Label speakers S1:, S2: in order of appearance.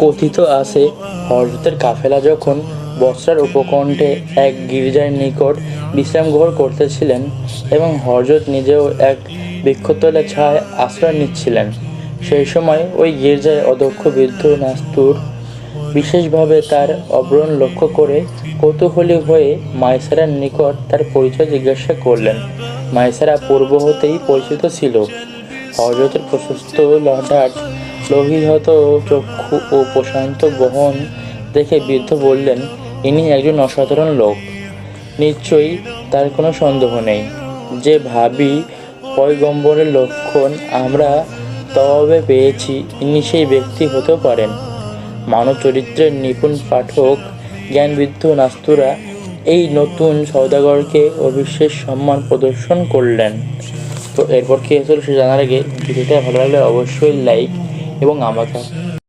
S1: কথিত আছে, হযরতের কাফেলা যখন বসরার উপকণ্ঠে এক গির্জার নিকট বিশ্রাম গ্রহণ করতেছিলেন এবং হযরত নিজেও এক বৃক্ষতলে ছায়ায় আশ্রয় নিচ্ছিলেন, সেই সময় ওই গির্জায় অধ্যক্ষ বৃদ্ধ নাস্তুর বিশেষভাবে তার অবরোহণ লক্ষ্য করে কৌতূহলী হয়ে মাইসারার নিকট তার পরিচয় জিজ্ঞাসা করলেন। মাইসারা পূর্ব হতেই পরিচিত ছিল। হযরতের প্রশস্ত ললাট, লোহিত চক্ষু ও প্রশান্ত বহন দেখে বৃদ্ধ বললেন, ইনি একজন অসাধারণ লোক। নিশ্চয়ই তার কোনো সন্দেহ নেই যে ভাবী পয়গম্বরের লক্ষণ আমরা তওবে পেয়েছি, ইনি সেই ব্যক্তি হতে পারেন। মানব চরিত্রের নিপুণ পাঠক জ্ঞানবৃদ্ধ নাস্তুরা এই নতুন সওদাগরকে অবিশ্বাস্য সম্মান প্রদর্শন করলেন। তো এরপর কি হয়েছিল সে জানার আগে ভিডিওটা ভালো লাগলে অবশ্যই লাইক এবং আমাকে